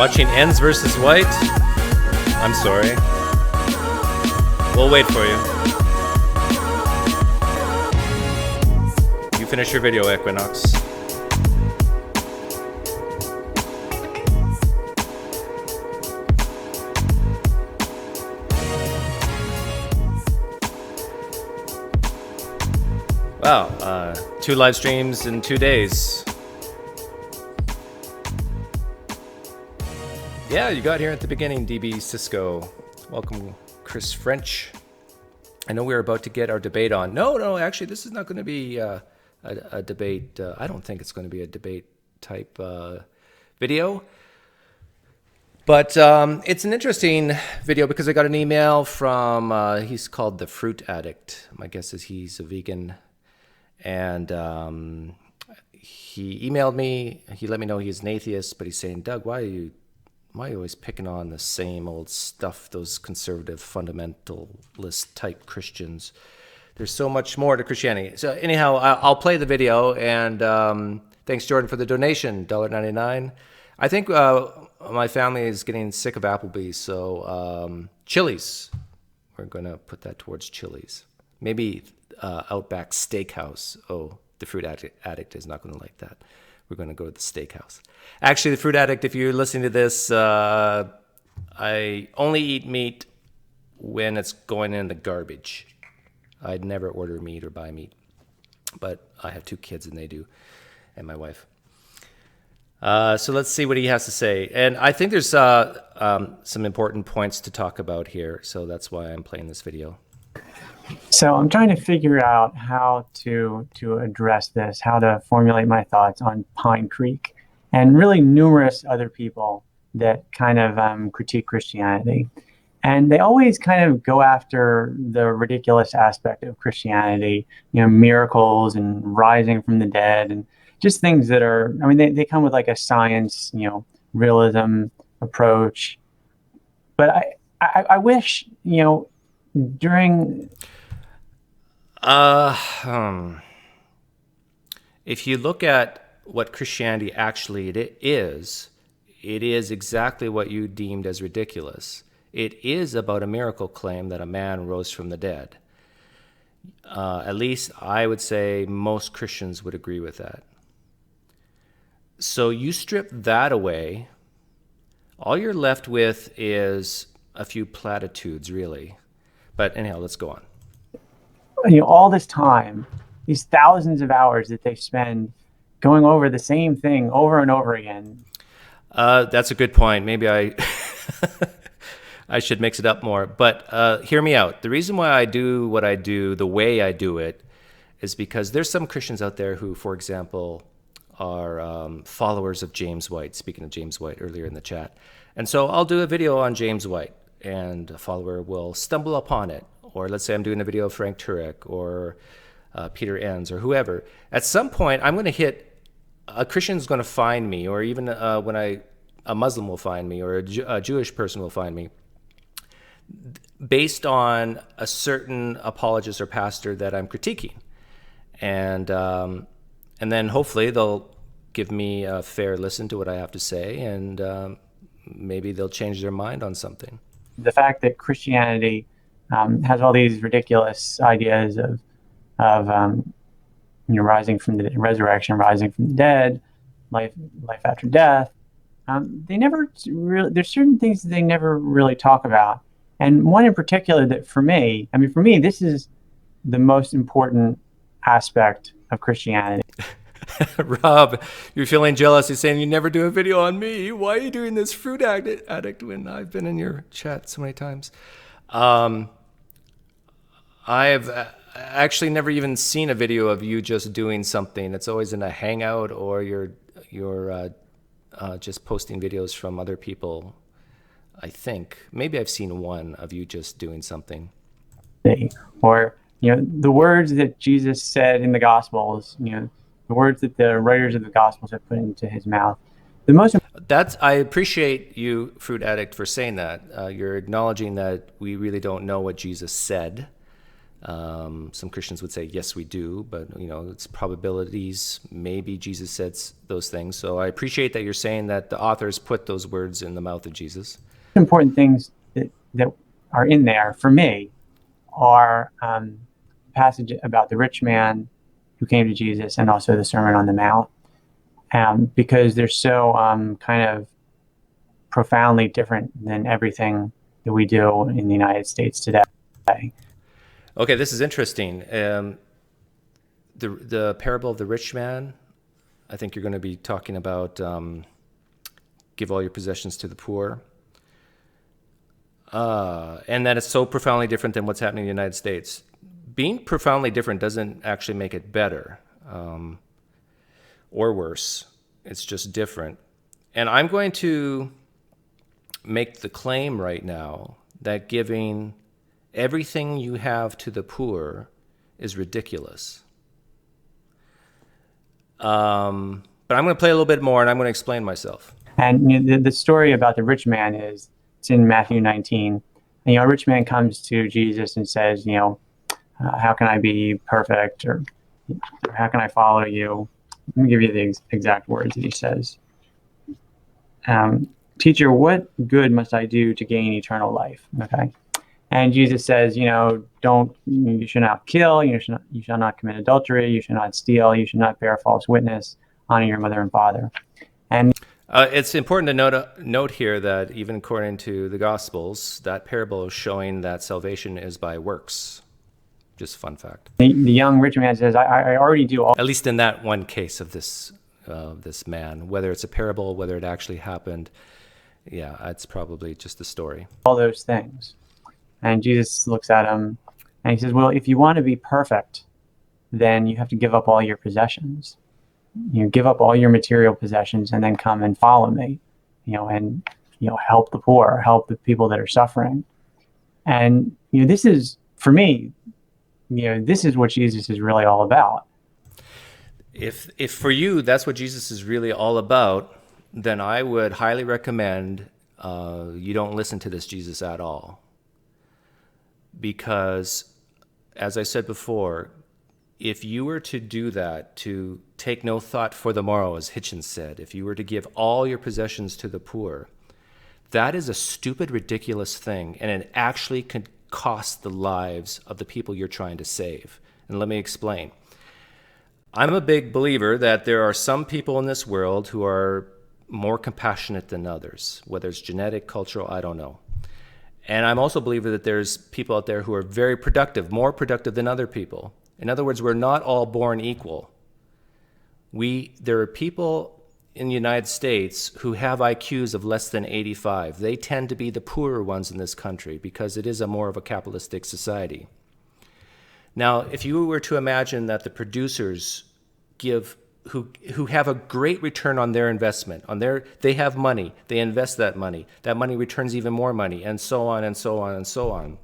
Watching Ends versus White? I'm sorry. We'll wait for you. You finish your video, Equinox. Wow, 2 live streams in 2 days. Yeah, you got here at the beginning, DB Cisco. Welcome, Chris French. I know we were about to get our debate on. No, actually, this is not going to be a debate. I don't think it's going to be a debate type video. But it's an interesting video because I got an email from, he's called The Fruit Addict. My guess is he's a vegan. And he emailed me. He let me know he's an atheist, but he's saying, Doug, why are you always picking on the same old stuff, those conservative fundamentalist type Christians? There's so much more to Christianity. So anyhow, I'll play the video, and thanks, Jordan, for the donation, $1.99. I think my family is getting sick of Applebee's, so Chili's. We're going to put that towards Chili's. Maybe Outback Steakhouse. Oh, the Fruit Addict is not going to like that. We're going to go to the steakhouse. Actually, the Fruit Addict, if you're listening to this, I only eat meat when it's going in the garbage. I'd never order meat or buy meat. But I have 2 kids, and they do, and my wife. So let's see what he has to say. And I think there's some important points to talk about here, so that's why I'm playing this video. So I'm trying to figure out how to address this, how to formulate my thoughts on PineCreek and really numerous other people that kind of critique Christianity. And they always kind of go after the ridiculous aspect of Christianity, miracles and rising from the dead and just things that are, I mean, they come with like a science, realism approach. But I wish, during... If you look at what Christianity actually it is exactly what you deemed as ridiculous. It is about a miracle claim that a man rose from the dead. At least I would say most Christians would agree with that. So you strip that away, all you're left with is a few platitudes, really. But anyhow, let's go on. All this time, these thousands of hours that they spend going over the same thing over and over again. That's a good point. Maybe I should mix it up more. But hear me out. The reason why I do what I do, the way I do it, is because there's some Christians out there who, for example, are followers of James White. Speaking of James White earlier in the chat. And so I'll do a video on James White, and a follower will stumble upon it. Or let's say I'm doing a video of Frank Turek or Peter Enns or whoever. At some point, I'm going to hit, a Christian's going to find me, or even a Muslim will find me, or a Jewish person will find me, based on a certain apologist or pastor that I'm critiquing. And then hopefully they'll give me a fair listen to what I have to say, and maybe they'll change their mind on something. The fact that Christianity has all these ridiculous ideas of rising from the resurrection, rising from the dead, life after death. They never really. There's certain things that they never really talk about, and one in particular that for me, this is the most important aspect of Christianity. Rob, you're feeling jealous. You're saying you never do a video on me. Why are you doing this Fruit Addict when I've been in your chat so many times? I've actually never even seen a video of you just doing something. It's always in a hangout, or you're just posting videos from other people. I think maybe I've seen one of you just doing something. Or the words that Jesus said in the Gospels. The words that the writers of the Gospels have put into his mouth. I appreciate you, Fruit Addict, for saying that. You're acknowledging that we really don't know what Jesus said. Some Christians would say, yes, we do, but it's probabilities. Maybe Jesus said those things. So I appreciate that you're saying that the authors put those words in the mouth of Jesus. Important things that are in there for me are the passage about the rich man who came to Jesus and also the Sermon on the Mount, because they're so kind of profoundly different than everything that we do in the United States today. Okay, this is interesting. The parable of the rich man, I think you're going to be talking about give all your possessions to the poor. And that it's so profoundly different than what's happening in the United States. Being profoundly different doesn't actually make it better or worse. It's just different. And I'm going to make the claim right now that giving everything you have to the poor is ridiculous. But I'm going to play a little bit more, and I'm going to explain myself. And the story about the rich man it's in Matthew 19. And, a rich man comes to Jesus and says, how can I be perfect? Or how can I follow you? Let me give you the exact words that he says. Teacher, what good must I do to gain eternal life? Okay. And Jesus says, you should not kill, you shall not commit adultery, you should not steal, you should not bear false witness, honor your mother and father. And it's important to note here that even according to the Gospels, that parable is showing that salvation is by works. Just a fun fact. The young rich man says, I already do all. At least in that one case of this man, whether it's a parable, whether it actually happened, yeah, it's probably just a story. All those things. And Jesus looks at him and he says, well, if you want to be perfect, then you have to give up all your possessions. Give up all your material possessions and then come and follow me, and help the poor, help the people that are suffering. And this is, for me, this is what Jesus is really all about. If for you that's what Jesus is really all about, then I would highly recommend you don't listen to this Jesus at all. Because, as I said before, if you were to do that, to take no thought for the morrow, as Hitchens said, if you were to give all your possessions to the poor, that is a stupid, ridiculous thing, and it actually could cost the lives of the people you're trying to save. And let me explain. I'm a big believer that there are some people in this world who are more compassionate than others, whether it's genetic, cultural, I don't know. And I'm also a believer that there's people out there who are very productive, more productive than other people. In other words, we're not all born equal. There are people in the United States who have IQs of less than 85. They tend to be the poorer ones in this country because it is more of a capitalistic society. Now, if you were to imagine that the producers who have a great return on their investment, they have money, they invest that money returns even more money, and so on and so on and so on.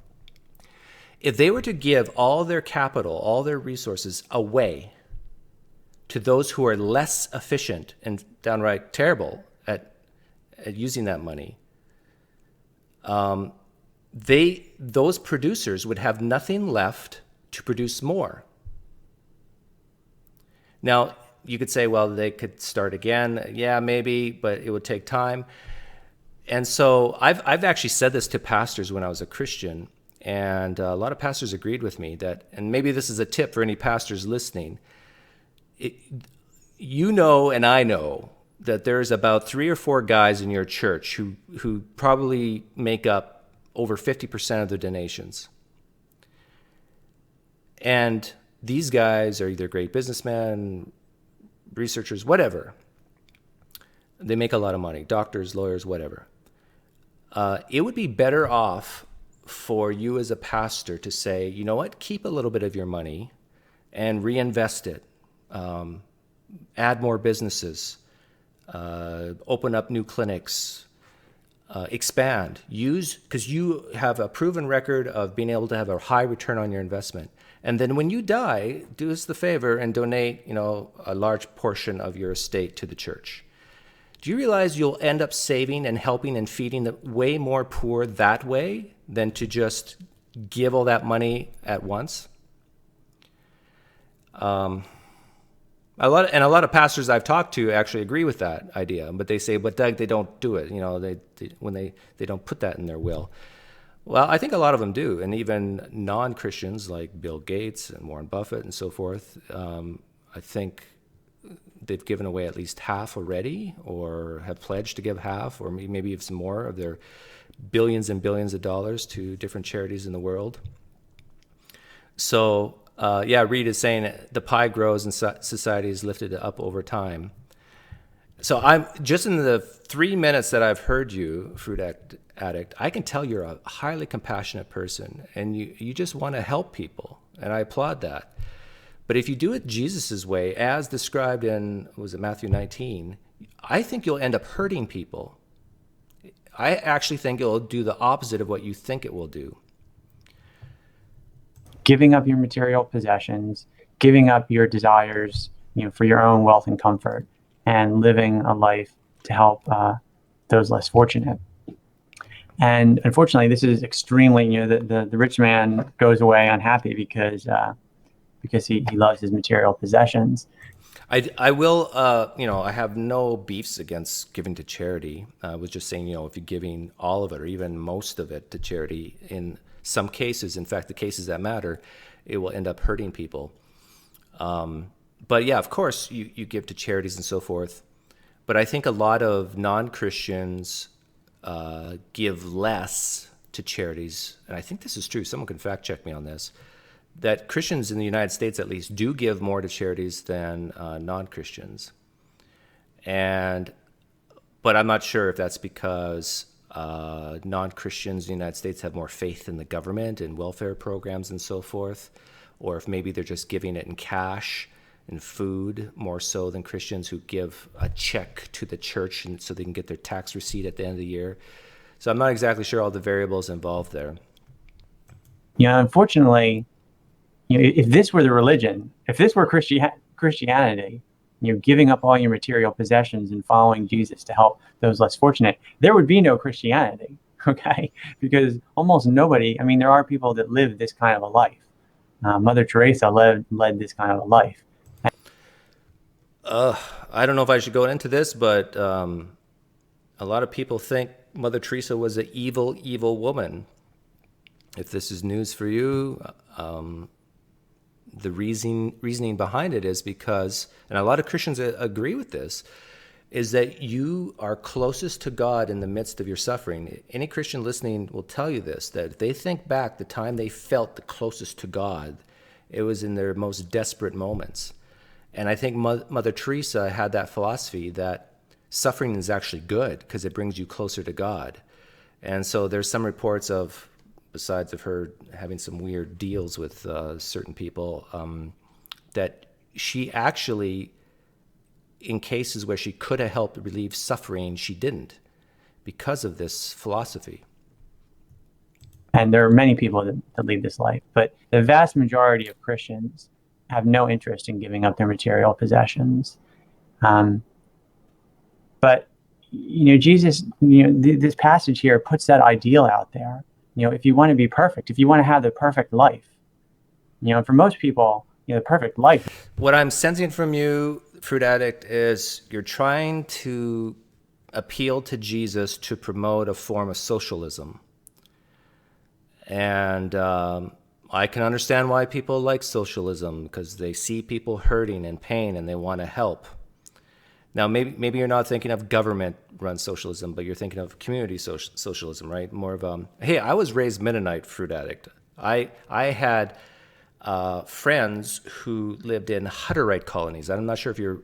If they were to give all their capital, all their resources away to those who are less efficient and downright terrible at using that money, those producers would have nothing left to produce more. Now, you could say, well, they could start again. Yeah, maybe, but it would take time. And so I've actually said this to pastors when I was a Christian, and a lot of pastors agreed with me that, and maybe this is a tip for any pastors listening, and I know that there's about 3 or 4 guys in your church who probably make up over 50% of the donations. And these guys are either great businessmen, researchers, whatever. They make a lot of money, doctors, lawyers, whatever. It would be better off for you as a pastor to say, you know what, keep a little bit of your money and reinvest it. Add more businesses, open up new clinics, expand, because you have a proven record of being able to have a high return on your investment. And then when you die, do us the favor and donate, a large portion of your estate to the church. Do you realize you'll end up saving and helping and feeding the way more poor that way than to just give all that money at once. A lot of pastors I've talked to actually agree with that idea, but they say, but Doug, they don't do it. They don't put that in their will. Well, I think a lot of them do, and even non-Christians like Bill Gates and Warren Buffett and so forth. I think they've given away at least half already, or have pledged to give half, or maybe even some more of their billions and billions of dollars to different charities in the world. So, Reed is saying the pie grows and society is lifted up over time. So I'm just in the 3 minutes that I've heard you, Fruit Addict, I can tell you're a highly compassionate person, and you just want to help people, and I applaud that. But if you do it Jesus's way, as described in, was it Matthew 19, I think you'll end up hurting people. I actually think it'll do the opposite of what you think it will do. Giving up your material possessions, giving up your desires, for your own wealth and comfort, and living a life to help those less fortunate. And unfortunately, this is extremely, the rich man goes away unhappy because he loves his material possessions. I will, I have no beefs against giving to charity. I was just saying, if you're giving all of it or even most of it to charity, in some cases, in fact, the cases that matter, it will end up hurting people. But yeah, of course, you give to charities and so forth. But I think a lot of non-Christians give less to charities. And I think this is true. Someone can fact check me on this. That Christians in the United States, at least, do give more to charities than non-Christians. But I'm not sure if that's because non-Christians in the United States have more faith in the government and welfare programs and so forth, or if maybe they're just giving it in cash and food more so than Christians who give a check to the church and so they can get their tax receipt at the end of the year. So I'm not exactly sure all the variables involved there. Unfortunately, if this were the religion, if this were Christianity, giving up all your material possessions and following Jesus to help those less fortunate, there would be no Christianity, okay? Because almost nobody, there are people that live this kind of a life. Mother Teresa led this kind of a life. I don't know if I should go into this, but a lot of people think Mother Teresa was an evil, evil woman. If this is news for you, the reasoning behind it is because, and a lot of Christians agree with this, is that you are closest to God in the midst of your suffering. Any Christian listening will tell you this, that if they think back the time they felt the closest to God, it was in their most desperate moments. And I think Mother Teresa had that philosophy that suffering is actually good because it brings you closer to God. And so there's some reports of, besides of her having some weird deals with certain people, that she actually, in cases where she could have helped relieve suffering, she didn't because of this philosophy. And there are many people that lead this life, but the vast majority of Christians have no interest in giving up their material possessions. But, Jesus, this passage here puts that ideal out there. If you want to be perfect, if you want to have the perfect life, for most people, the perfect life. What I'm sensing from you, Fruit Addict, is you're trying to appeal to Jesus to promote a form of socialism. And I can understand why people like socialism, because they see people hurting and pain and they want to help. Now, maybe you're not thinking of government-run socialism, but you're thinking of community socialism, right? More of hey, I was raised Mennonite, Fruit Addict. I had friends who lived in Hutterite colonies. I'm not sure if you're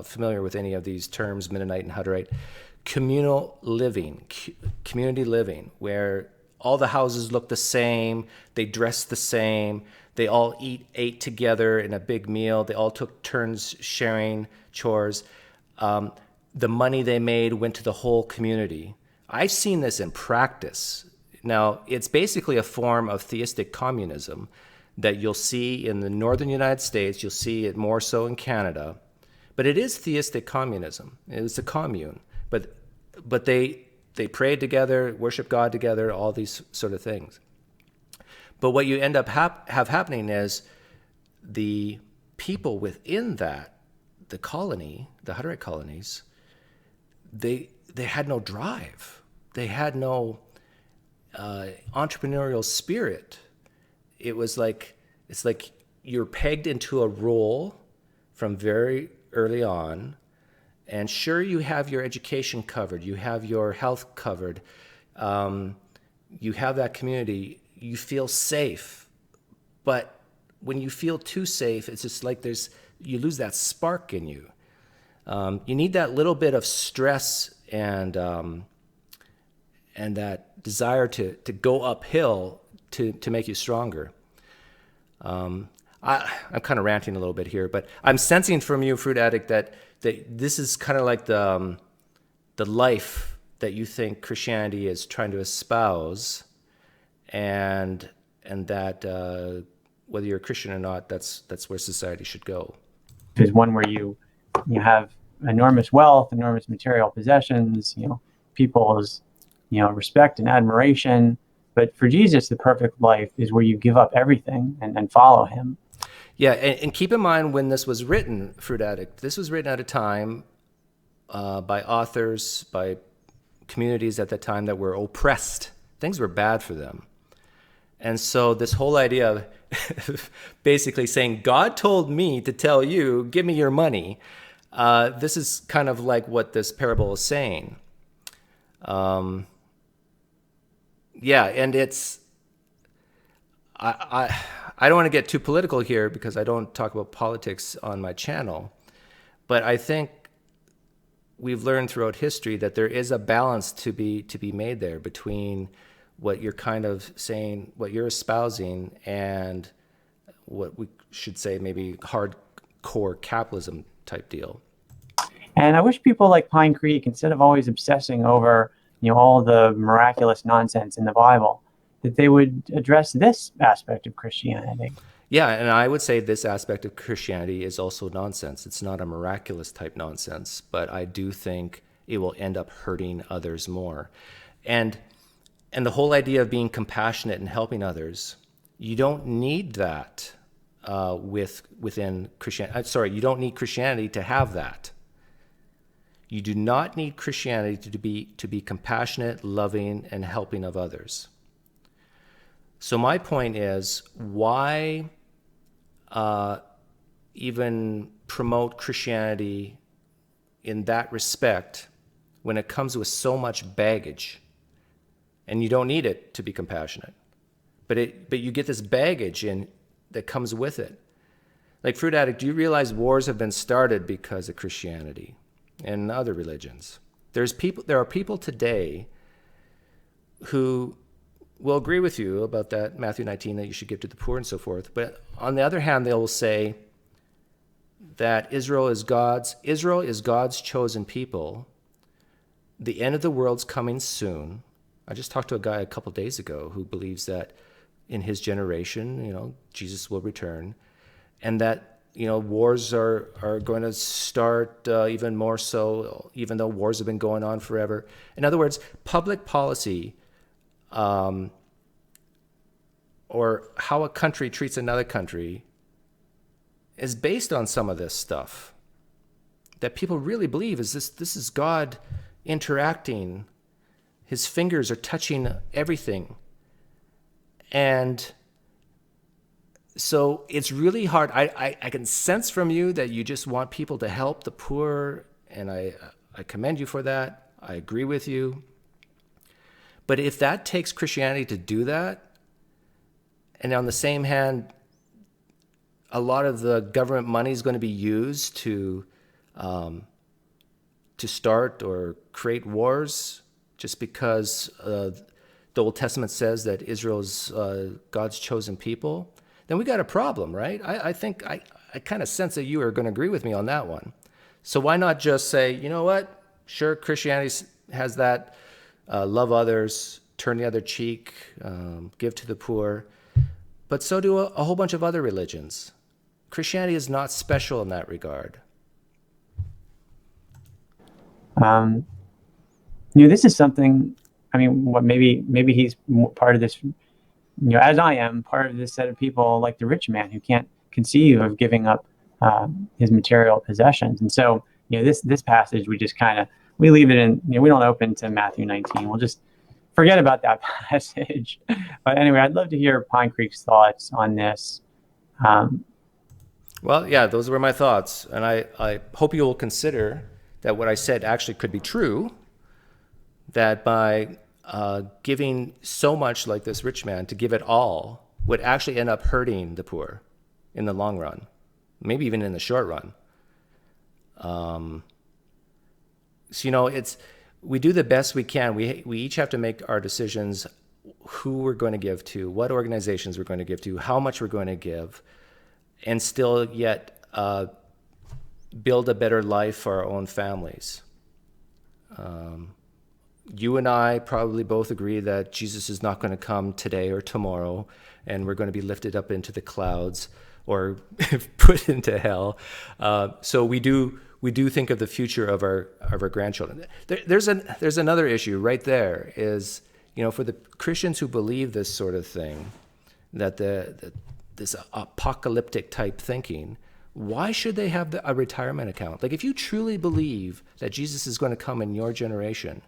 familiar with any of these terms, Mennonite and Hutterite. Communal living, community living, where all the houses look the same, they dress the same, they all ate together in a big meal, they all took turns sharing chores. The money they made went to the whole community. I've seen this in practice. Now, it's basically a form of theistic communism that you'll see in the northern United States, you'll see it more so in Canada, but it is theistic communism. It's a commune, but they prayed together, worship God together, all these sort of things. But what you end up have happening is the people within that, the colony, the Hutterite colonies, they had no drive. They had no entrepreneurial spirit. It's like you're pegged into a role from very early on, and sure, you have your education covered, you have your health covered, you have that community, you feel safe, but when you feel too safe, it's just like you lose that spark in you. You need that little bit of stress and that desire to go uphill to make you stronger. I'm kind of ranting a little bit here, but I'm sensing from you, Fruit Addict, that this is kind of like the life that you think Christianity is trying to espouse, and that whether you're a Christian or not, that's where society should go. There's one where you have enormous wealth, enormous material possessions, people's respect and admiration. But for Jesus, the perfect life is where you give up everything and follow him. Yeah, and keep in mind when this was written, Fruit Addict, this was written at a time by authors, by communities at that time that were oppressed. Things were bad for them. And so this whole idea of basically saying, God told me to tell you, give me your money, this is kind of like what this parable is saying. Yeah, and it's, I don't want to get too political here because I don't talk about politics on my channel, but I think we've learned throughout history that there is a balance to be made there between what you're kind of saying, what you're espousing, and what we should say maybe hardcore capitalism type deal. And I wish people like PineCreek, instead of always obsessing over all the miraculous nonsense in the Bible, that they would address this aspect of Christianity. Yeah, and I would say this aspect of Christianity is also nonsense. It's not a miraculous type nonsense, but I do think it will end up hurting others more. And the whole idea of being compassionate and helping others, you don't need that within Christianity. Sorry, you don't need Christianity to have that. You do not need Christianity to be compassionate, loving, and helping of others. So my point is, why even promote Christianity in that respect when it comes with so much baggage? And you don't need it to be compassionate, but you get this baggage that comes with it. Like, Fruit Addict, do you realize wars have been started because of Christianity and other religions? There are people today who will agree with you about that Matthew 19, that you should give to the poor and so forth. But on the other hand, they will say that Israel is God's chosen people. The end of the world's coming soon. I just talked to a guy a couple days ago who believes that in his generation, Jesus will return, and that wars are going to start even more so, even though wars have been going on forever. In other words, public policy, or how a country treats another country, is based on some of this stuff that people really believe is this is God interacting. His fingers are touching everything. And so it's really hard. I can sense from you that you just want people to help the poor, and I commend you for that. I agree with you. But if that takes Christianity to do that, and on the same hand, a lot of the government money is going to be used to start or create wars, just because the Old Testament says that Israel is God's chosen people, then we got a problem, right? I think I kind of sense that you are going to agree with me on that one. So why not just say, you know what? Sure, Christianity has that, love others, turn the other cheek, give to the poor, but so do a whole bunch of other religions. Christianity is not special in that regard. This is something. I mean, what maybe he's part of this as I am, part of this set of people like the rich man who can't conceive of giving up his material possessions. And so, this passage, we just kind of, we leave it in, we don't open to Matthew 19. We'll just forget about that passage. But anyway, I'd love to hear PineCreek's thoughts on this. Um, Well, yeah, those were my thoughts. And I hope you will consider that what I said actually could be true, that by giving so much like this rich man, to give it all would actually end up hurting the poor in the long run, maybe even in the short run. So, we do the best we can. We each have to make our decisions, who we're going to give to, what organizations we're going to give to, how much we're going to give, and still yet build a better life for our own families. You and I probably both agree that Jesus is not going to come today or tomorrow, and we're going to be lifted up into the clouds or put into hell. So we do think of the future of our grandchildren. There's another issue right there is, for the Christians who believe this sort of thing, that this apocalyptic type thinking, why should they have a retirement account? Like, if you truly believe that Jesus is going to come in your generation,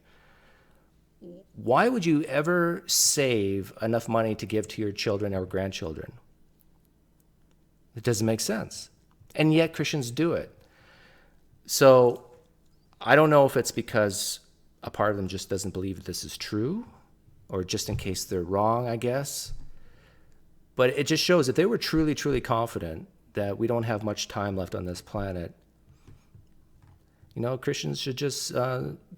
why would you ever save enough money to give to your children or grandchildren? It doesn't make sense. And yet Christians do it. So I don't know if it's because a part of them just doesn't believe this is true, or just in case they're wrong, I guess. But it just shows that they were truly, truly confident that we don't have much time left on this planet. Christians should just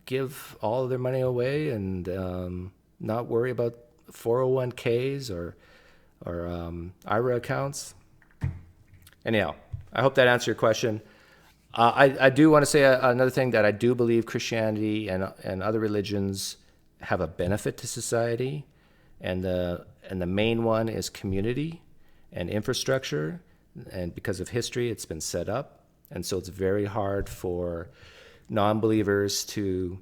give all of their money away and not worry about 401ks or IRA accounts. Anyhow, I hope that answered your question. I do want to say another thing, that I do believe Christianity and other religions have a benefit to society, and the main one is community and infrastructure. And because of history, it's been set up. And so it's very hard for non-believers to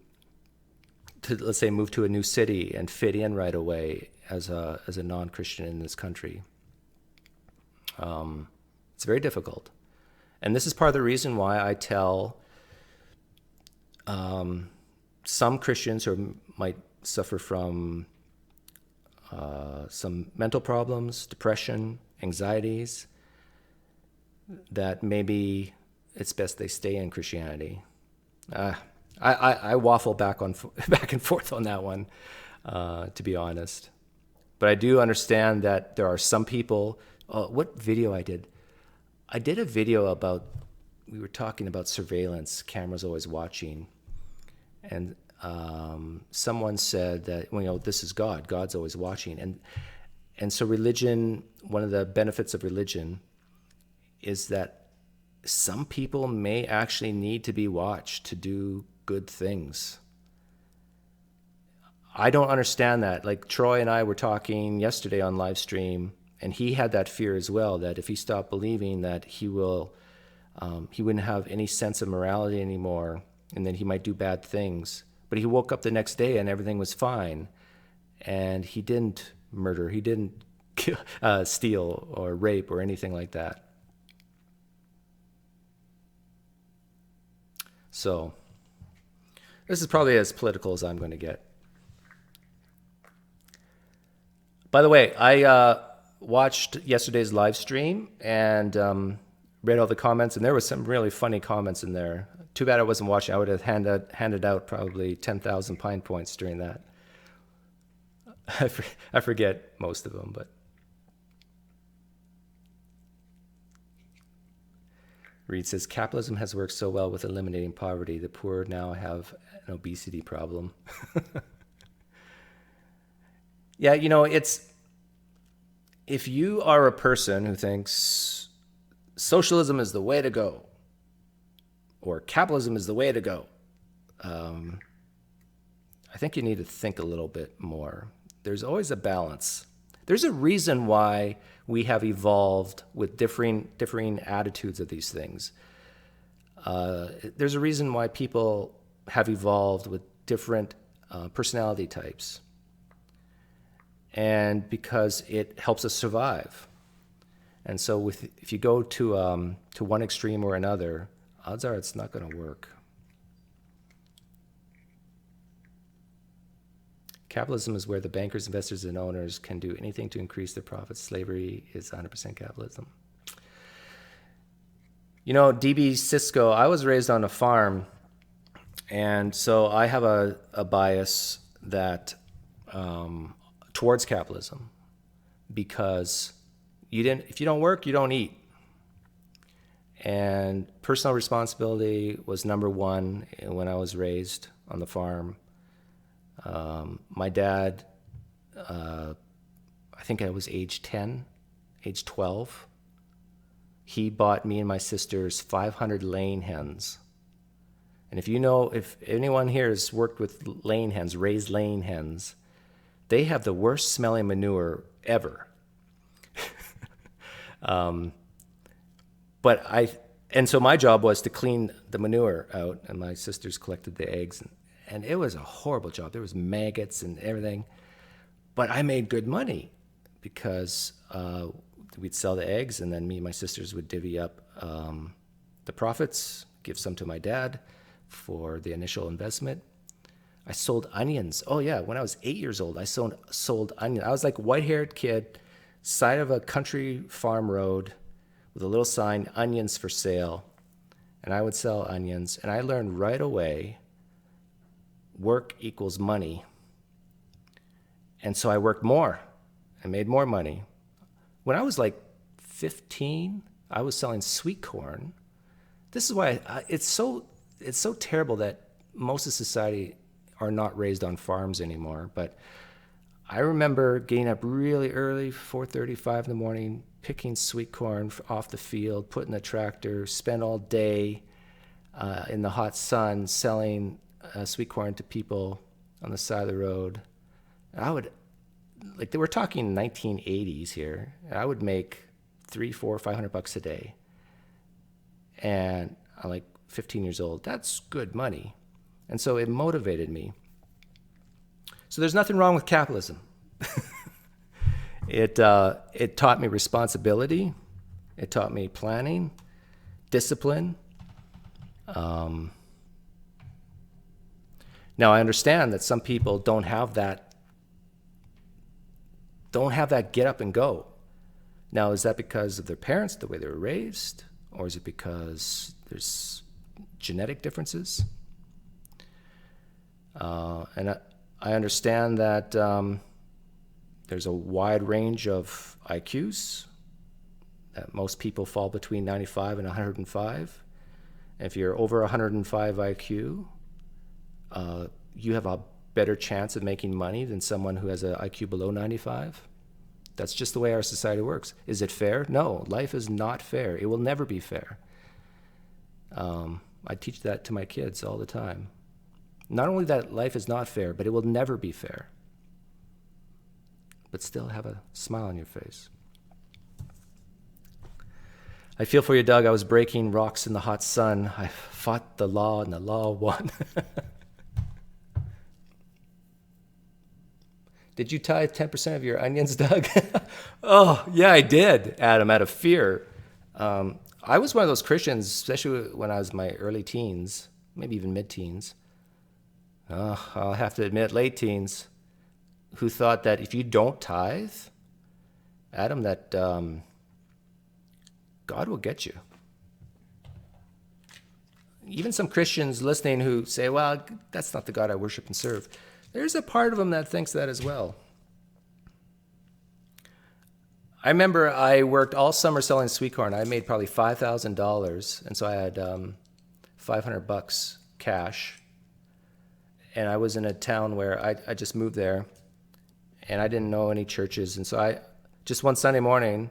let's say, move to a new city and fit in right away as a non-Christian in this country. It's very difficult. And this is part of the reason why I tell some Christians who might suffer from some mental problems, depression, anxieties, that maybe it's best they stay in Christianity. I waffle back and forth on that one, to be honest. But I do understand that there are some people. What video I did? I did a video about, we were talking about surveillance, cameras always watching, and someone said that, this is God. God's always watching, and so religion. One of the benefits of religion is that some people may actually need to be watched to do good things. I don't understand that. Like, Troy and I were talking yesterday on live stream, and he had that fear as well, that if he stopped believing, that he wouldn't have any sense of morality anymore, and then he might do bad things. But he woke up the next day and everything was fine, and he didn't murder, he didn't steal or rape or anything like that. So this is probably as political as I'm going to get. By the way, I watched yesterday's live stream and read all the comments, and there was some really funny comments in there. Too bad I wasn't watching. I would have handed out probably 10,000 Pine Points during that. I forget most of them, but. Reed says, capitalism has worked so well with eliminating poverty. The poor now have an obesity problem. Yeah, if you are a person who thinks socialism is the way to go, or capitalism is the way to go, I think you need to think a little bit more. There's always a balance. There's a reason why we have evolved with differing attitudes of these things. There's a reason why people have evolved with different personality types. and because it helps us survive. And so if you go to one extreme or another, odds are it's not going to work. Capitalism is where the bankers, investors, and owners can do anything to increase their profits. Slavery is 100% capitalism. You know, DB Cisco, I was raised on a farm, and so I have a bias that towards capitalism, because if you don't work, you don't eat. And personal responsibility was number one when I was raised on the farm. My dad, I think I was age 10, age 12. He bought me and my sisters 500 laying hens. And if anyone here has worked with laying hens, raised laying hens, they have the worst smelling manure ever. And so my job was to clean the manure out, and my sisters collected the eggs, and it was a horrible job. There was maggots and everything, but I made good money because we'd sell the eggs, and then me and my sisters would divvy up the profits, give some to my dad for the initial investment. I sold onions. Oh yeah, when I was 8 years old, I sold onions. I was like a white-haired kid, side of a country farm road with a little sign, onions for sale. And I would sell onions. And I learned right away, work equals money. And so I worked more. I made more money. When I was like 15, I was selling sweet corn. This is why it's so terrible that most of society are not raised on farms anymore. But I remember getting up really early, 4:30, 5 in the morning, picking sweet corn off the field, put in the tractor, spend all day in the hot sun selling sweet corn to people on the side of the road. And I would, they were talking 1980s here, and I would make $300, $400, $500 a day. And I'm like 15 years old. That's good money. And so it motivated me. So there's nothing wrong with capitalism. It taught me responsibility. It taught me planning, discipline. Now I understand that some people don't have that get up and go. Now, is that because of their parents, the way they were raised, or is it because there's genetic differences? And I understand that there's a wide range of IQs, that most people fall between 95 and 105. And if you're over 105 IQ, you have a better chance of making money than someone who has an IQ below 95. That's just the way our society works. Is it fair? No, life is not fair. It will never be fair. I teach that to my kids all the time. Not only that life is not fair, but it will never be fair. But still have a smile on your face. I feel for you, Doug. I was breaking rocks in the hot sun. I fought the law, and the law won. Did you tithe 10% of your onions, Doug? Oh, yeah, I did, Adam, out of fear. I was one of those Christians, especially when I was in my early teens, maybe even mid-teens. I'll have to admit, late teens, who thought that if you don't tithe, Adam, that God will get you. Even some Christians listening who say, well, that's not the God I worship and serve. There's a part of them that thinks that as well. I remember I worked all summer selling sweet corn. I made probably $5,000, and so I had $500 cash. And I was in a town where I just moved there, and I didn't know any churches. And so just one Sunday morning,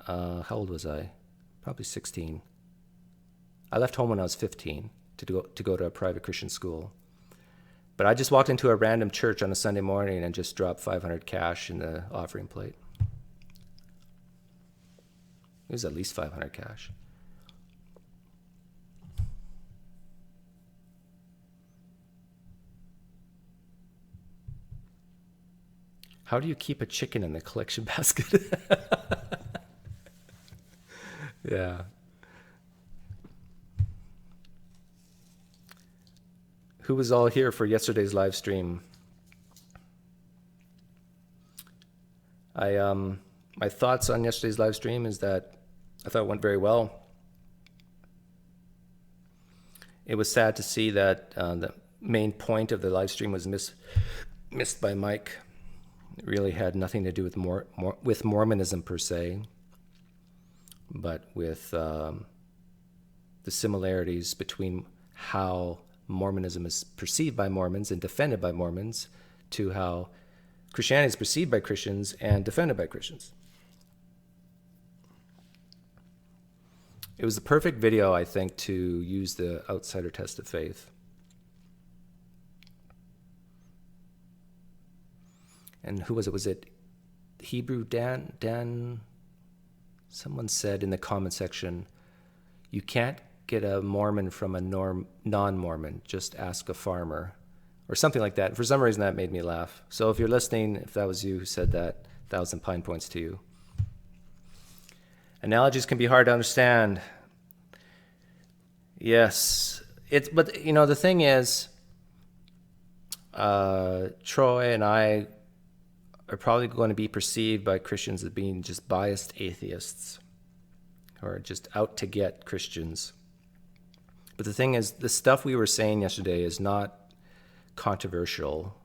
how old was I? Probably 16. I left home when I was 15 to go to a private Christian school. But I just walked into a random church on a Sunday morning and just dropped $500 cash in the offering plate. It was at least $500 cash. How do you keep a chicken in the collection basket? Yeah. Who was all here for yesterday's live stream? My thoughts on yesterday's live stream is that I thought it went very well. It was sad to see that the main point of the live stream was missed by Mike. It really had nothing to do with Mormonism per se, but with the similarities between how Mormonism is perceived by Mormons and defended by Mormons to how Christianity is perceived by Christians and defended by Christians. It was the perfect video, I think, to use the outsider test of faith. And who was it? Was it Hebrew Dan? Someone said in the comment section, you can't get a Mormon from a non-Mormon, just ask a farmer, or something like that. For some reason, that made me laugh. So if you're listening, if that was you who said that, 1,000 pine points to you. Analogies can be hard to understand. Yes, but the thing is, Troy and I are probably going to be perceived by Christians as being just biased atheists or just out to get Christians. But the thing is, the stuff we were saying yesterday is not controversial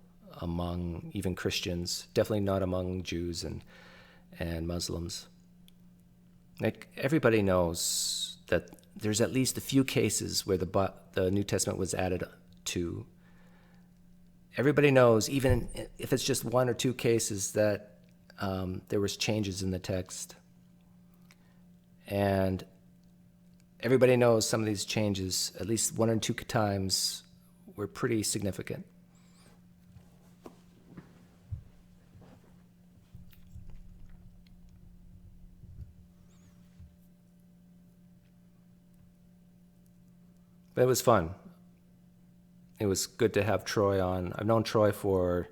among even Christians, definitely not among Jews and Muslims. Like, everybody knows that there's at least a few cases where the New Testament was added to. Everybody knows, even if it's just one or two cases, that there was changes in the text. And everybody knows some of these changes, at least one or two times, were pretty significant. But it was fun. It was good to have Troy on. I've known Troy for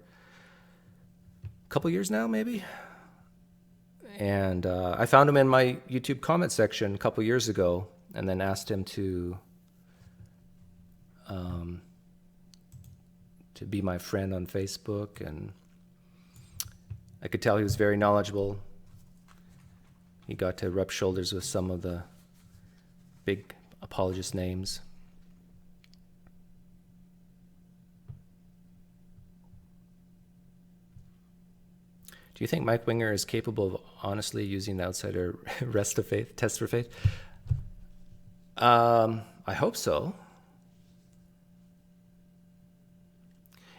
a couple years now, maybe. And I found him in my YouTube comment section a couple years ago, and then asked him to be my friend on Facebook. And I could tell he was very knowledgeable. He got to rub shoulders with some of the big apologist names. Do you think Mike Winger is capable of honestly using the outsider test for faith? I hope so.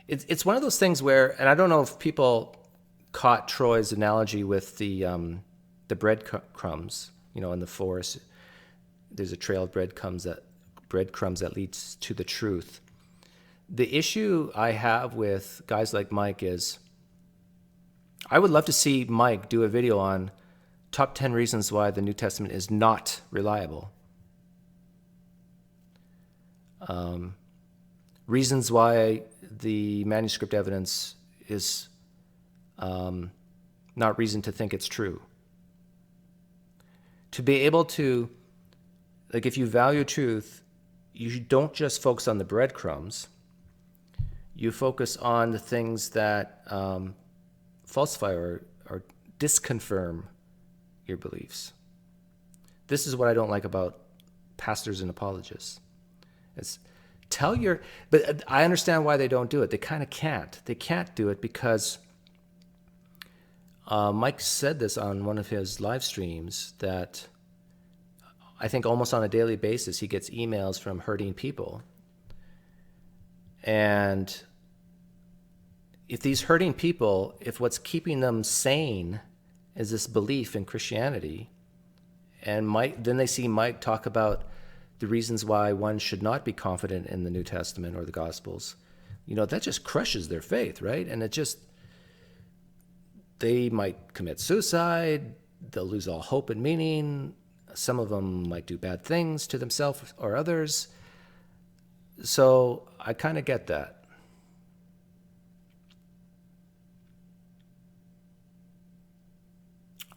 It's one of those things where, and I don't know if people caught Troy's analogy with the breadcrumbs. In the forest, there's a trail of breadcrumbs that leads to the truth. The issue I have with guys like Mike is, I would love to see Mike do a video on top 10 reasons why the New Testament is not reliable. Reasons why the manuscript evidence is not reason to think it's true. To be able to, like, if you value truth, you don't just focus on the breadcrumbs. You focus on the things that falsify or disconfirm your beliefs. This is what I don't like about pastors and apologists. But I understand why they don't do it. They kind of can't. They can't do it because Mike said this on one of his live streams, that I think almost on a daily basis he gets emails from hurting people. And if these hurting people, if what's keeping them sane is this belief in Christianity, and then they see Mike talk about the reasons why one should not be confident in the New Testament or the Gospels, that just crushes their faith, right? And they might commit suicide, they'll lose all hope and meaning, some of them might do bad things to themselves or others. So I kind of get that.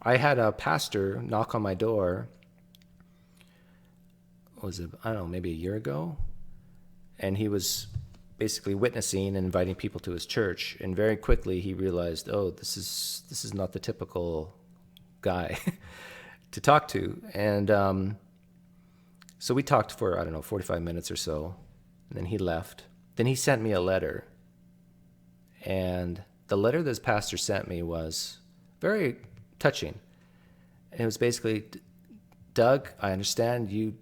I had a pastor knock on my door, was it, I don't know, maybe a year ago? And he was basically witnessing and inviting people to his church. And very quickly he realized, oh, this is not the typical guy to talk to. And so we talked for, I don't know, 45 minutes or so. And then he left. Then he sent me a letter. And the letter this pastor sent me was very touching. And it was basically, Doug, I understand you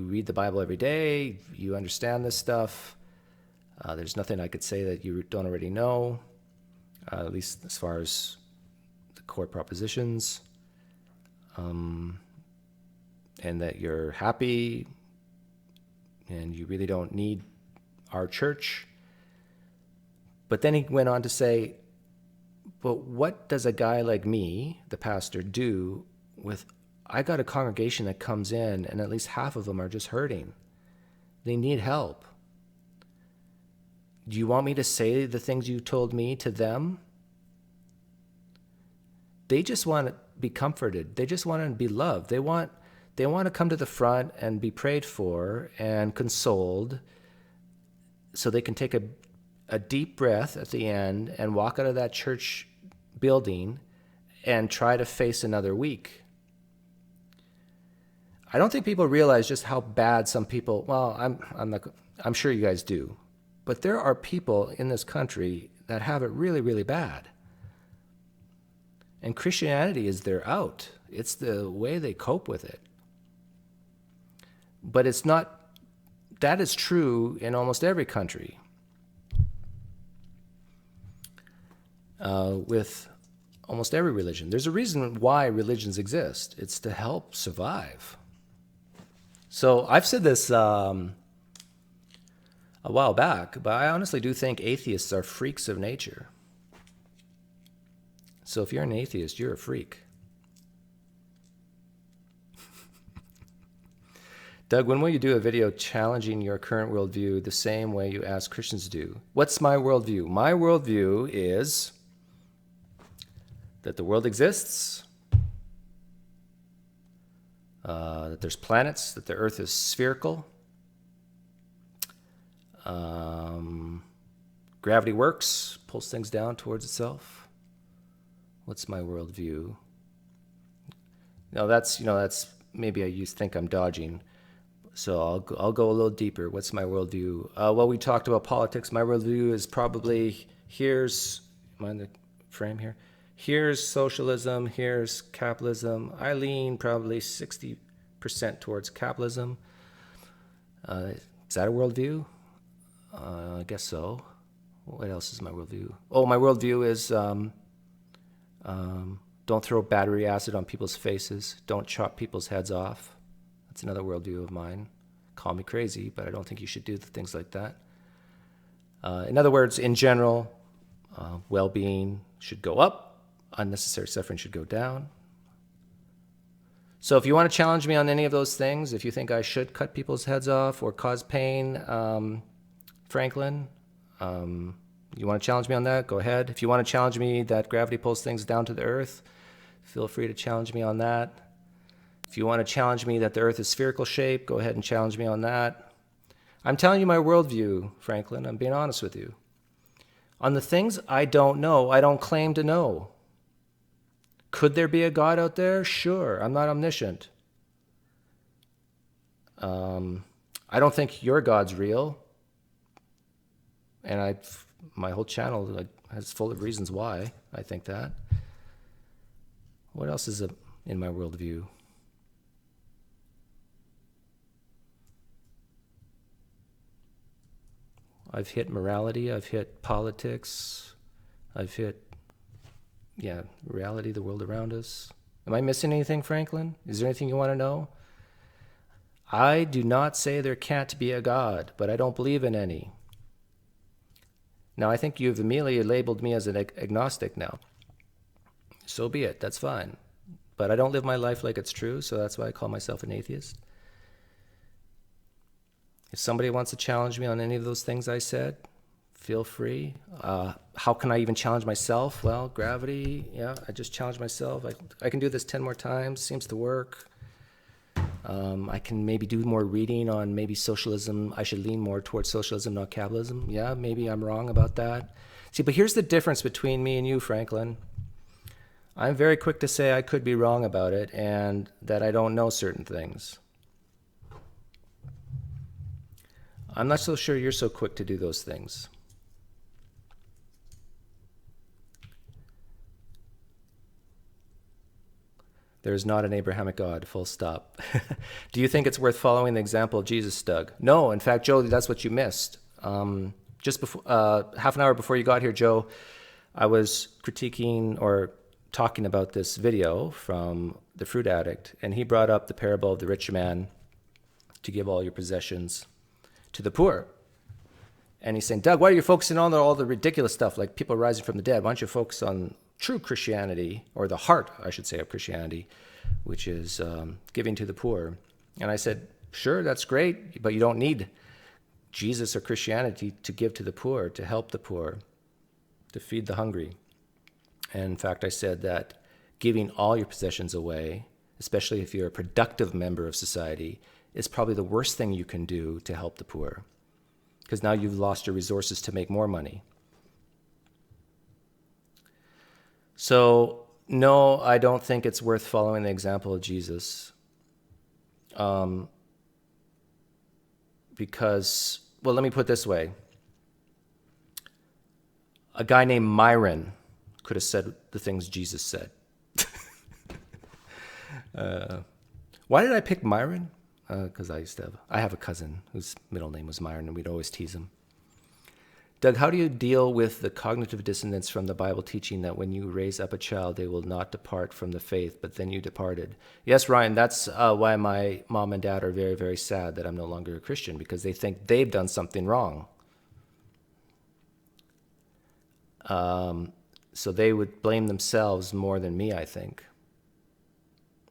read the Bible every day. You understand this stuff. There's nothing I could say that you don't already know, at least as far as the core propositions, and that you're happy and you really don't need our church. But then he went on to say, but what does a guy like me, the pastor, do with, I got a congregation that comes in and at least half of them are just hurting. They need help. Do you want me to say the things you told me to them? They just want to be comforted. They just want to be loved. They want to come to the front and be prayed for and consoled so they can take a deep breath at the end and walk out of that church building and try to face another week. I don't think people realize just how bad some people, well, I'm sure you guys do, but there are people in this country that have it really, really bad. And Christianity is their out. It's the way they cope with it. But it's not, that is true in almost every country. With almost every religion. There's a reason why religions exist. It's to help survive. So I've said this a while back, but I honestly do think atheists are freaks of nature. So if you're an atheist, you're a freak. Doug, when will you do a video challenging your current worldview the same way you ask Christians to do? What's my worldview? My worldview is that the world exists, that there's planets, that the earth is spherical, gravity works, pulls things down towards itself. What's my worldview? No, that's maybe you think I'm dodging. So I'll go a little deeper. What's my worldview? Well, we talked about politics. My worldview is probably, am I in the frame here? Here's socialism, here's capitalism. I lean probably 60% towards capitalism. Is that a worldview? I guess so. What else is my worldview? Oh, my worldview is don't throw battery acid on people's faces. Don't chop people's heads off. That's another worldview of mine. Call me crazy, but I don't think you should do things like that. In other words, in general, well-being should go up. Unnecessary suffering should go down. So if you want to challenge me on any of those things, if you think I should cut people's heads off or cause pain, Franklin, you want to challenge me on that? Go ahead. If you want to challenge me that gravity pulls things down to the earth, feel free to challenge me on that. If you want to challenge me that the earth is spherical shape, go ahead and challenge me on that. I'm telling you my worldview, Franklin. I'm being honest with you. On the things I don't know, I don't claim to know. Could there be a God out there? Sure. I'm not omniscient. I don't think your God's real. And my whole channel is full of reasons why I think that. What else is in my worldview? I've hit morality. I've hit politics. I've hit reality, the world around us. Am I missing anything, Franklin? Is there anything you want to know? I do not say there can't be a God, but I don't believe in any. Now, I think you've immediately labeled me as an agnostic now. So be it. That's fine. But I don't live my life like it's true, so that's why I call myself an atheist. If somebody wants to challenge me on any of those things I said, feel free. How can I even challenge myself? Well, gravity, yeah, I just challenge myself. I can do this 10 more times, seems to work. I can maybe do more reading on maybe socialism. I should lean more towards socialism, not capitalism. Yeah, maybe I'm wrong about that. See, but here's the difference between me and you, Franklin. I'm very quick to say I could be wrong about it and that I don't know certain things. I'm not so sure you're so quick to do those things. There is not an Abrahamic God, full stop. Do you think it's worth following the example of Jesus, Doug? No, in fact, Joe, that's what you missed. Just before, half an hour before you got here, Joe, I was critiquing or talking about this video from the fruit addict, and he brought up the parable of the rich man to give all your possessions to the poor. And he's saying, Doug, why are you focusing on all the ridiculous stuff, like people rising from the dead? Why don't you focus on true Christianity, or the heart, I should say, of Christianity, which is giving to the poor? And I said, sure, that's great, but you don't need Jesus or Christianity to give to the poor, to help the poor, to feed the hungry. And in fact, I said that giving all your possessions away, especially if you're a productive member of society, is probably the worst thing you can do to help the poor, because now you've lost your resources to make more money. So, no, I don't think it's worth following the example of Jesus. Because, well, let me put it this way. A guy named Myron could have said the things Jesus said. Why did I pick Myron? Because I have a cousin whose middle name was Myron, and we'd always tease him. Doug, how do you deal with the cognitive dissonance from the Bible teaching that when you raise up a child, they will not depart from the faith, but then you departed? Yes, Ryan, that's why my mom and dad are very, very sad that I'm no longer a Christian, because they think they've done something wrong. So they would blame themselves more than me, I think.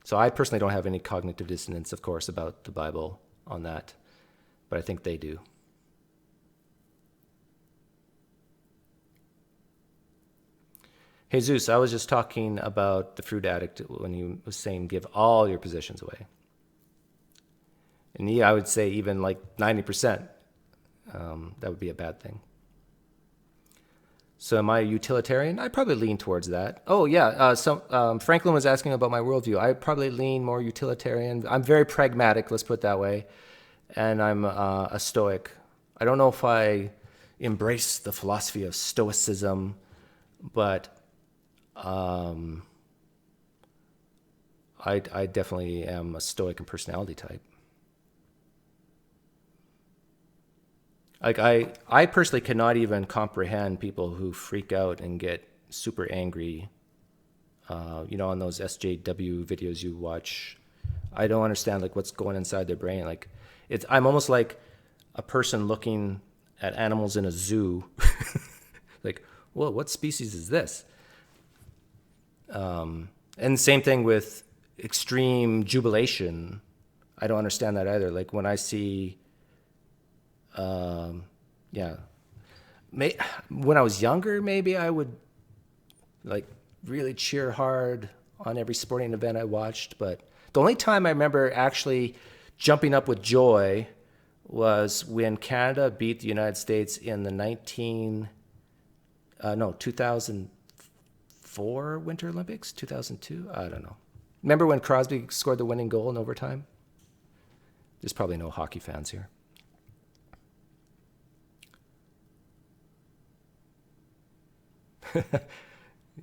So I personally don't have any cognitive dissonance, of course, about the Bible on that, but I think they do. Jesus, I was just talking about the fruit addict when he was saying, give all your possessions away. And yeah, I would say even like 90%. That would be a bad thing. So am I a utilitarian? I probably lean towards that. Oh, yeah. Franklin was asking about my worldview. I probably lean more utilitarian. I'm very pragmatic, let's put it that way. And I'm a Stoic. I don't know if I embrace the philosophy of Stoicism, but I definitely am a Stoic in personality type. Like I personally cannot even comprehend people who freak out and get super angry. On those SJW videos you watch, I don't understand like what's going inside their brain. Like I'm almost like a person looking at animals in a zoo. Like, whoa, what species is this? And same thing with extreme jubilation. I don't understand that either. Like when I see, when I was younger, maybe I would like really cheer hard on every sporting event I watched. But the only time I remember actually jumping up with joy was when Canada beat the United States in the 2004 Winter Olympics, 2002? I don't know. Remember when Crosby scored the winning goal in overtime? There's probably no hockey fans here.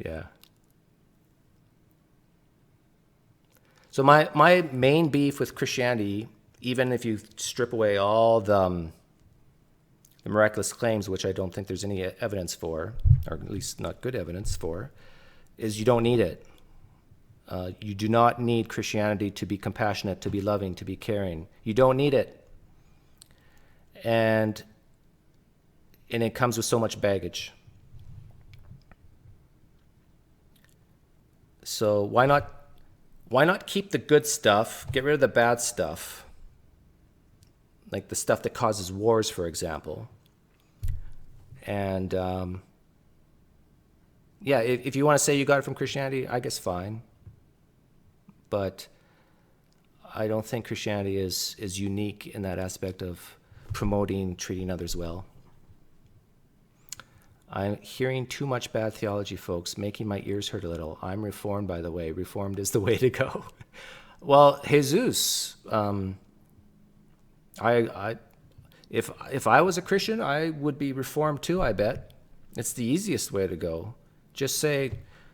Yeah. So my main beef with Christianity, even if you strip away all the miraculous claims, which I don't think there's any evidence for, or at least not good evidence for, is you don't need it. You do not need Christianity to be compassionate, to be loving, to be caring. You don't need it. And it comes with so much baggage. So why not keep the good stuff, get rid of the bad stuff, like the stuff that causes wars, for example, And yeah, if you want to say you got it from Christianity, I guess fine. But I don't think Christianity is unique in that aspect of promoting treating others well. I'm hearing too much bad theology, folks, making my ears hurt a little. I'm Reformed, by the way. Reformed is the way to go. Well, Jesus, if I was a Christian, I would be Reformed too, I bet. It's the easiest way to go. Just say,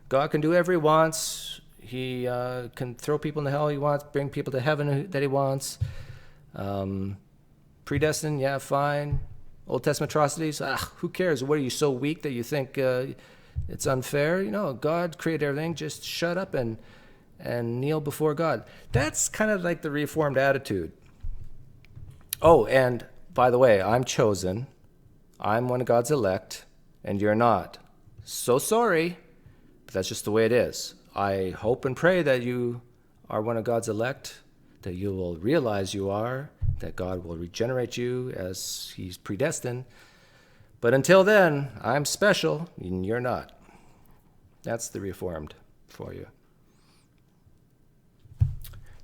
God can do whatever he wants. He can throw people into hell he wants, bring people to heaven that he wants. Predestined, yeah, fine. Old Testament atrocities, who cares? What, are you so weak that you think it's unfair? God created everything. Just shut up and kneel before God. That's kind of like the Reformed attitude. Oh, and by the way, I'm chosen. I'm one of God's elect, and you're not. So sorry, but that's just the way it is. I hope and pray that you are one of God's elect, that you will realize you are, that God will regenerate you as he's predestined. But until then, I'm special, and you're not. That's the Reformed for you.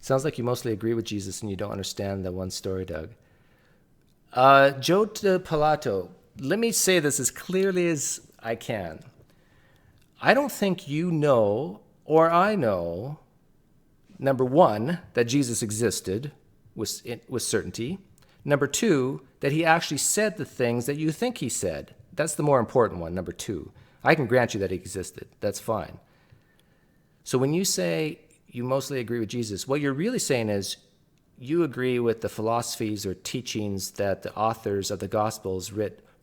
Sounds like you mostly agree with Jesus and you don't understand the one story, Doug. Joe de Pilato, let me say this as clearly as I can. I don't think you know, or I know, number one, that Jesus existed with certainty. Number two, that he actually said the things that you think he said. That's the more important one, number two. I can grant you that he existed. That's fine. So when you say you mostly agree with Jesus, what you're really saying is you agree with the philosophies or teachings that the authors of the Gospels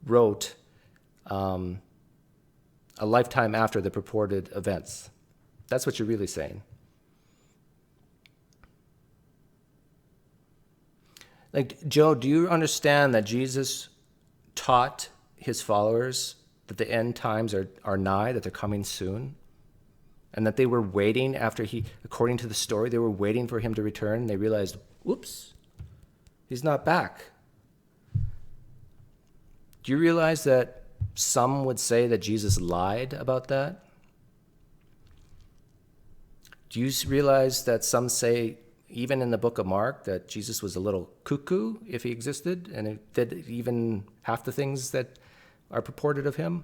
wrote a lifetime after the purported events. That's what you're really saying. Like, Joe, do you understand that Jesus taught his followers that the end times are nigh, that they're coming soon? And that they were waiting after according to the story, they were waiting for him to return. And they realized, whoops, he's not back. Do you realize that some would say that Jesus lied about that? Do you realize that some say, even in the book of Mark, that Jesus was a little cuckoo if he existed, and it did even half the things that are purported of him?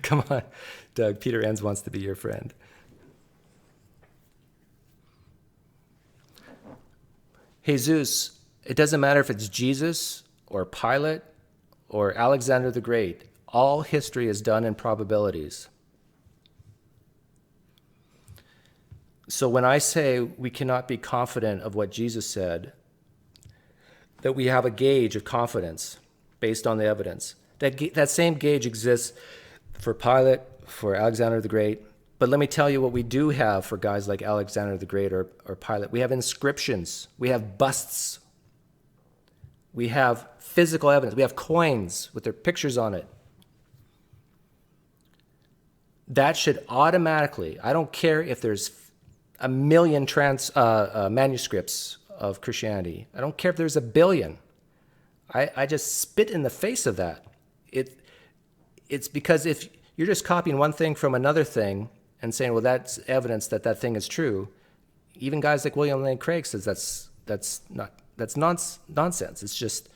Come on, Doug. Peter Enns wants to be your friend. Jesus, it doesn't matter if it's Jesus or Pilate or Alexander the Great. All history is done in probabilities. So when I say we cannot be confident of what Jesus said, that we have a gauge of confidence based on the evidence, that same gauge exists for Pilate, for Alexander the Great. But let me tell you what we do have for guys like Alexander the Great or Pilate. We have inscriptions. We have busts. We have physical evidence. We have coins with their pictures on it. That should automatically, I don't care if there's a million manuscripts of Christianity. I don't care if there's a billion. I just spit in the face of that. It's because if you're just copying one thing from another thing and saying, well, that's evidence that that thing is true, even guys like William Lane Craig says that's nonsense. It's just,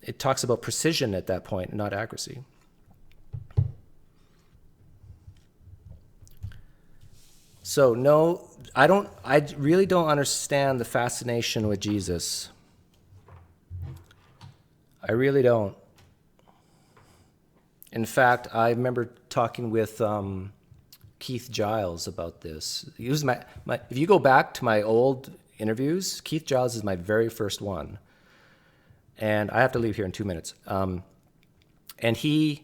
it talks about precision at that point, not accuracy. So no, I really don't understand the fascination with Jesus. I really don't. In fact, I remember talking with Keith Giles about this. He was my if you go back to my old interviews, Keith Giles is my very first one. And I have to leave here in 2 minutes. And he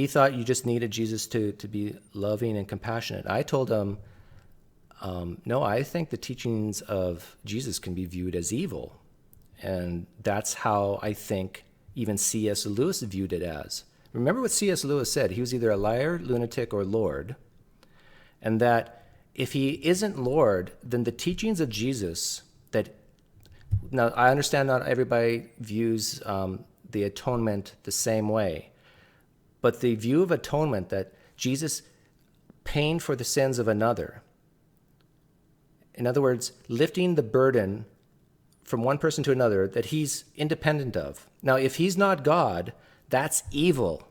thought you just needed Jesus to be loving and compassionate. I told him, no, I think the teachings of Jesus can be viewed as evil. And that's how I think even C.S. Lewis viewed it as. Remember what C.S. Lewis said. He was either a liar, lunatic, or Lord. And that if he isn't Lord, then the teachings of Jesus that, now I understand not everybody views the atonement the same way. But the view of atonement that Jesus paying for the sins of another, in other words, lifting the burden from one person to another that he's independent of. Now, if he's not God, that's evil.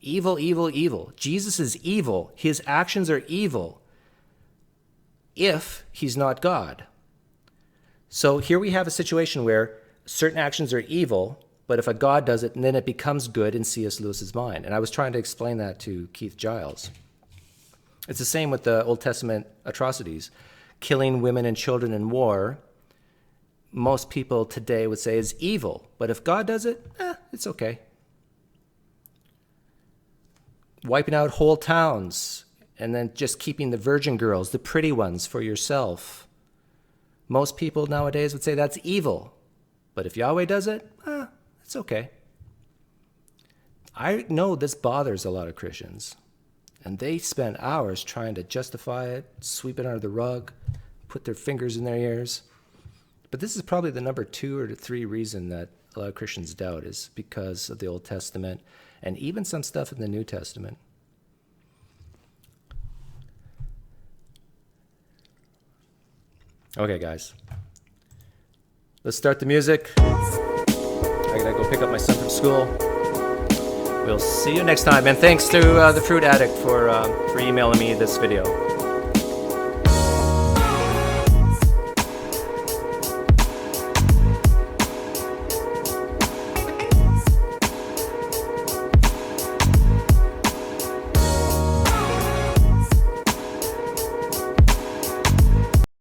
Evil, evil, evil. Jesus is evil. His actions are evil if he's not God. So here we have a situation where certain actions are evil, but if a God does it, then it becomes good in C.S. Lewis's mind. And I was trying to explain that to Keith Giles. It's the same with the Old Testament atrocities. Killing women and children in war, most people today would say is evil. But if God does it, it's okay. Wiping out whole towns and then just keeping the virgin girls, the pretty ones, for yourself. Most people nowadays would say that's evil. But if Yahweh does it, it's okay. I know this bothers a lot of Christians. And they spend hours trying to justify it, sweep it under the rug, put their fingers in their ears. But this is probably the number 2 or 3 reason that a lot of Christians doubt, is because of the Old Testament and even some stuff in the New Testament. Okay, guys. Let's start the music. I gotta go pick up my son from school. We'll see you next time. And thanks to the Fruit Addict for emailing me this video.